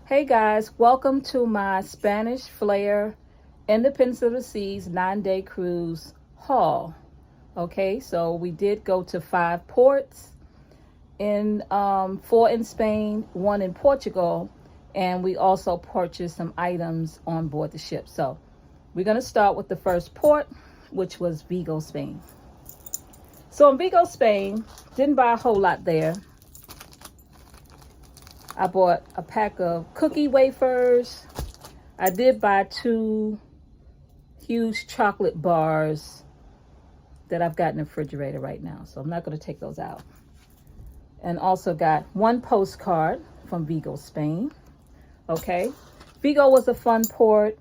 Hey guys, welcome to my Spanish Flair Independence of the Seas 9-day cruise haul. Okay, so we did go to 5 ports, 4 in Spain, 1 in Portugal, and we also purchased some items on board the ship. So we're going to start with the first port, which was Vigo, Spain. So in Vigo, Spain, didn't buy a whole lot there. I bought a pack of cookie wafers. I did buy 2 huge chocolate bars that I've got in the refrigerator right now, so I'm not going to take those out. And also got 1 postcard from Vigo, Spain. Okay, Vigo was a fun port.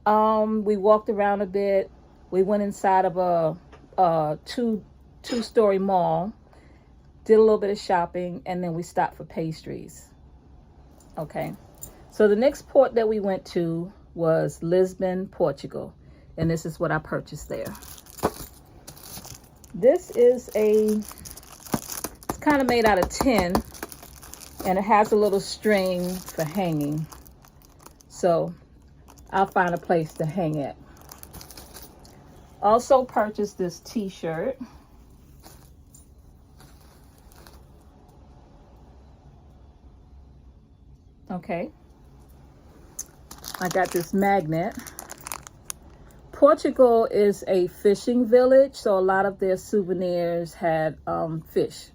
We walked around a bit. We went inside of a two-story mall, did a little bit of shopping, and then we stopped for pastries. Okay, so the next port that we went to was Lisbon, Portugal, and this is what I purchased there. This is it's kind of made out of tin, and it has a little string for hanging, so I'll find a place to hang it. Also purchased this t-shirt. Okay, I got this magnet. Portugal is a fishing village, so a lot of their souvenirs had fish.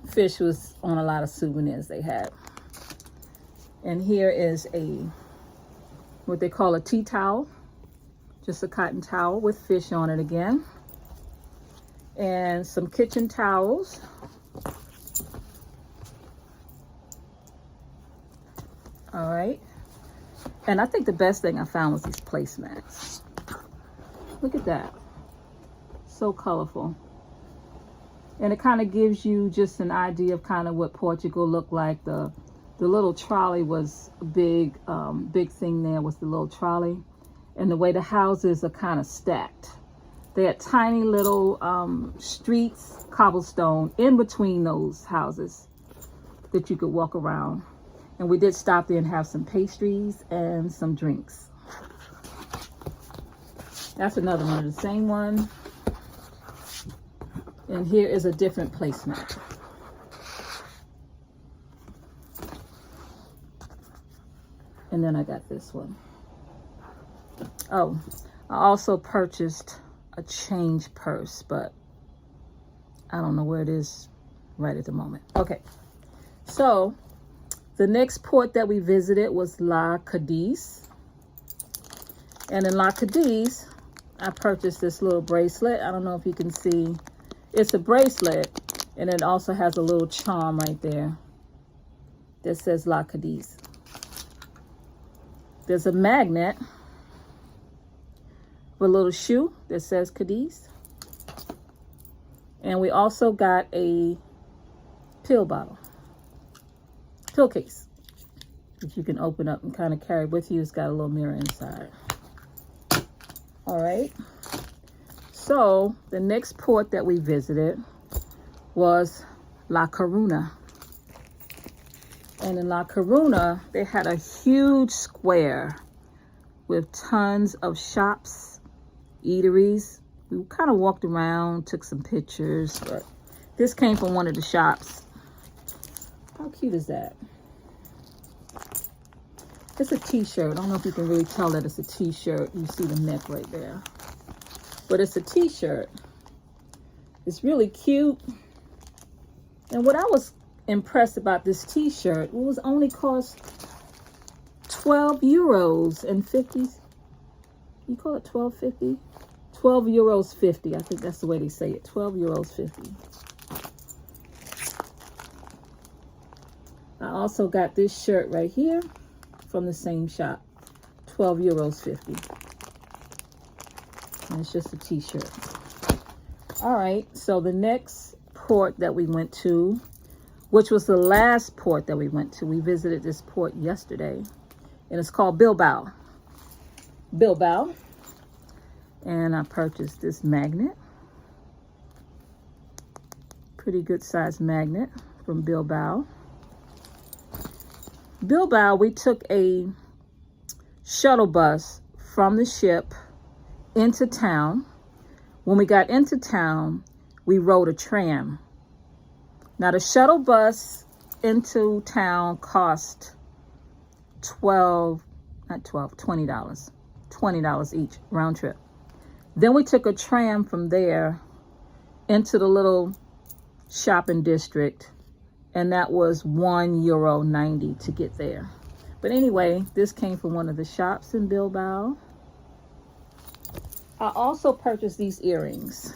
Fish was on a lot of souvenirs they had. And here is what they call a tea towel, just a cotton towel with fish on it again. And some kitchen towels. All right, and I think the best thing I found was these placemats. Look at that, so colorful. And it kind of gives you just an idea of kind of what Portugal looked like. The little trolley was a big thing there, was the little trolley. And the way the houses are kind of stacked. They had tiny little streets, cobblestone, in between those houses that you could walk around. And we did stop there and have some pastries and some drinks. That's another one, the same one. And here is a different placemat. And then I got this one. Oh, I also purchased a change purse, but I don't know where it is right at the moment. Okay, so the next port that we visited was Cádiz. And in Cádiz, I purchased this little bracelet. I don't know if you can see. It's a bracelet, and it also has a little charm right there that says Cádiz. There's a magnet with a little shoe that says Cádiz. And we also got a pill case that you can open up and kind of carry with you. It's got a little mirror inside. All right, so the next port that we visited was La Coruña. And in La Coruña, they had a huge square with tons of shops, eateries. We kind of walked around, took some pictures, but this came from one of the shops. How cute is that? It's a t-shirt. I don't know if you can really tell that it's a t-shirt. You see the neck right there. But it's a t-shirt. It's really cute. And what I was impressed about this t-shirt, it was only cost 12 euros and 50. You call it 12.50? 12 euros 50. I think that's the way they say it. 12 euros 50. I also got this shirt right here from the same shop, 12 euros 50. And it's just a t-shirt. All right, so the next port that we went to, which was the last port that we went to, we visited this port yesterday, and it's called Bilbao. And I purchased this magnet. Pretty good size magnet from Bilbao. Bilbao, we took a shuttle bus from the ship into town. When we got into town, we rode a tram. Now the shuttle bus into town cost $20 each round trip. Then we took a tram from there into the little shopping district, and that was €1.90 to get there. But anyway, this came from one of the shops in Bilbao. I also purchased these earrings.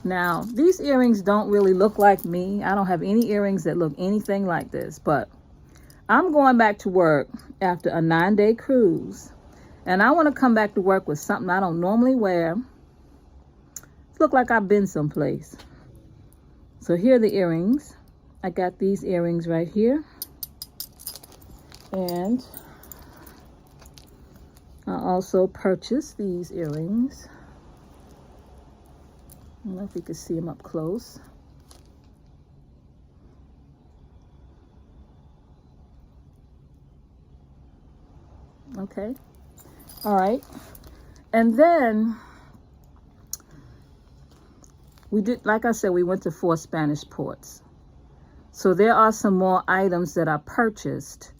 Now, these earrings don't really look like me. I don't have any earrings that look anything like this, but I'm going back to work after a 9-day cruise, and I want to come back to work with something I don't normally wear. Look like I've been someplace. So here are the earrings. I got these earrings right here, and I also purchased these earrings. I don't know if you can see them up close. Okay. All right. And then we did, like I said, we went to 4 Spanish ports. So there are some more items that I purchased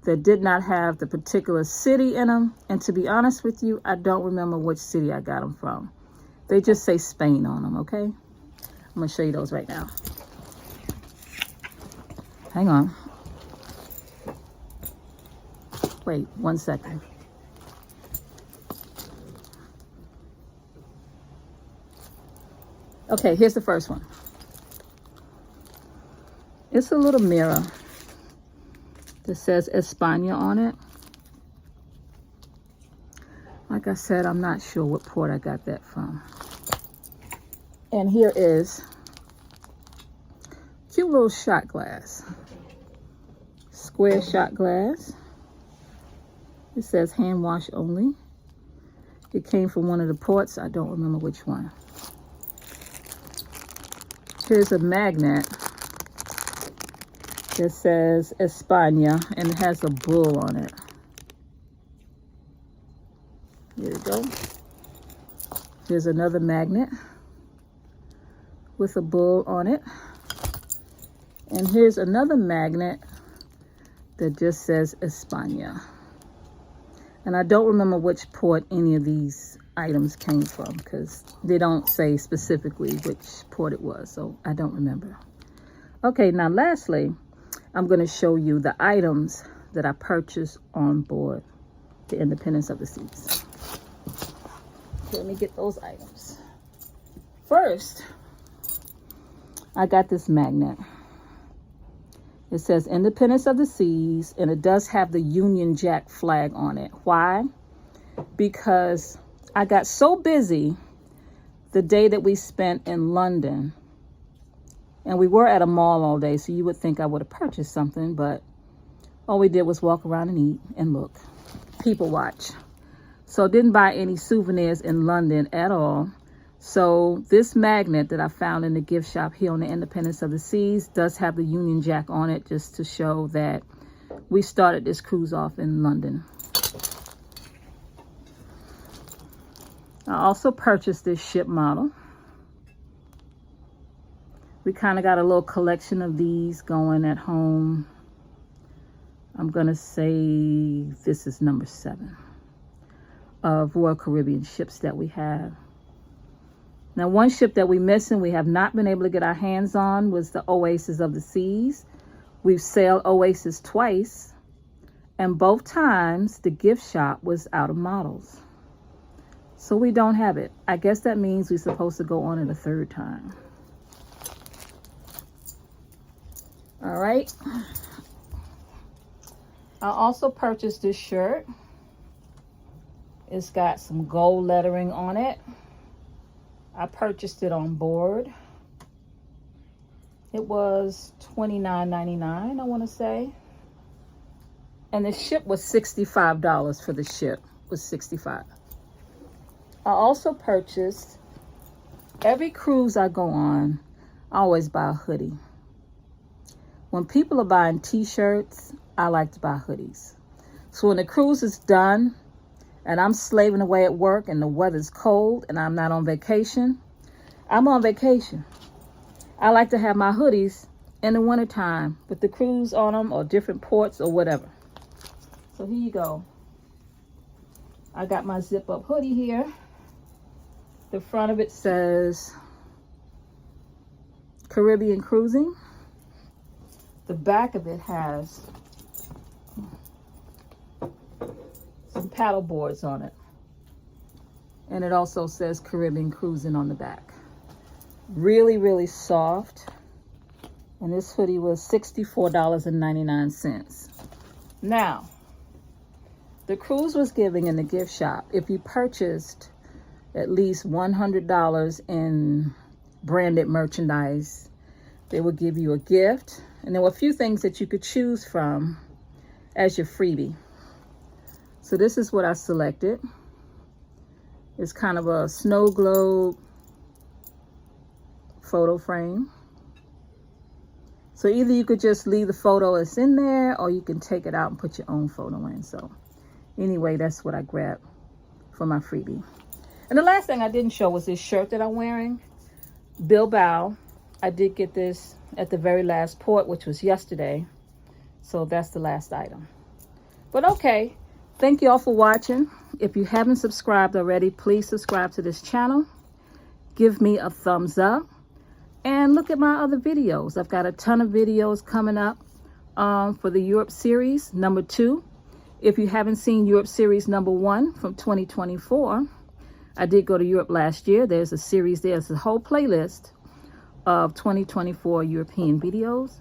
that did not have the particular city in them. And to be honest with you, I don't remember which city I got them from. They just say Spain on them, okay? I'm going to show you those right now. Hang on. Wait 1 second. Okay, here's the first one. It's a little mirror that says España on it. Like I said, I'm not sure what port I got that from. And here is cute little shot glass. Square shot glass. It says hand wash only. It came from one of the ports. I don't remember which one. Here's a magnet that says España, and it has a bull on it. There you go. Here's another magnet with a bull on it. And here's another magnet that just says España. And I don't remember which port any of these items came from because they don't say specifically which port it was, so I don't remember. Okay, now lastly, I'm going to show you the items that I purchased on board the Independence of the Seas. Okay, let me get those items. First, I got this magnet. It says Independence of the Seas, and it does have the Union Jack flag on it. Why? Because I got so busy the day that we spent in London, and we were at a mall all day, so you would think I would have purchased something, but all we did was walk around and eat and look, people watch. So didn't buy any souvenirs in London at all. So this magnet that I found in the gift shop here on the Independence of the Seas does have the Union Jack on it, just to show that we started this cruise off in London. I also purchased this ship model. We kind of got a little collection of these going at home. I'm going to say this is number 7 of Royal Caribbean ships that we have. Now, one ship that we missing, we have not been able to get our hands on, was the Oasis of the Seas. We've sailed Oasis twice, and both times the gift shop was out of models. So we don't have it. I guess that means we're supposed to go on it a 3rd time. All right. I also purchased this shirt. It's got some gold lettering on it. I purchased it on board. It was $29.99, I want to say. And the ship was $65 for the ship. It was $65. I also purchased, every cruise I go on, I always buy a hoodie. When people are buying t-shirts, I like to buy hoodies. So when the cruise is done and I'm slaving away at work and the weather's cold and I'm not on vacation, I'm on vacation. I like to have my hoodies in the wintertime with the cruise on them or different ports or whatever. So here you go. I got my zip up hoodie here. The front of it says Caribbean Cruising. The back of it has some paddle boards on it. And it also says Caribbean Cruising on the back. Really, really soft. And this hoodie was $64.99. Now, the cruise was giving in the gift shop, if you purchased at least $100 in branded merchandise, they would give you a gift. And there were a few things that you could choose from as your freebie. So this is what I selected. It's kind of a snow globe photo frame. So either you could just leave the photo that's in there, or you can take it out and put your own photo in. So anyway, that's what I grabbed for my freebie. And the last thing I didn't show was this shirt that I'm wearing. Bilbao. I did get this at the very last port, which was yesterday. So that's the last item. But okay, thank you all for watching. If you haven't subscribed already, please subscribe to this channel. Give me a thumbs up. And look at my other videos. I've got a ton of videos coming up for the Europe series number 2. If you haven't seen Europe series number 1 from 2024, I did go to Europe last year. There's a series there. It's a whole playlist of 2024 European videos.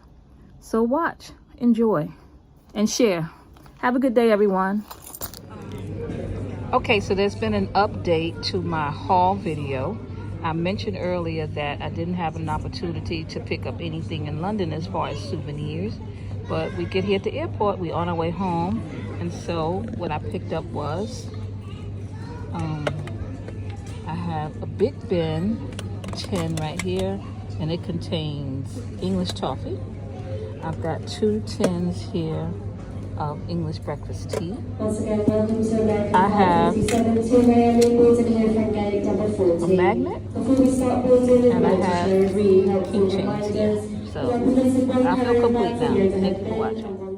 So watch, enjoy, and share. Have a good day, everyone. Okay, so there's been an update to my haul video. I mentioned earlier that I didn't have an opportunity to pick up anything in London as far as souvenirs, but we get here at the airport, we're on our way home, and so what I picked up was, I have a Big Ben tin right here, and it contains English toffee. I've got 2 tins here of English breakfast tea. I have a magnet, and I have keychains here. So I feel complete now. Thank you for watching.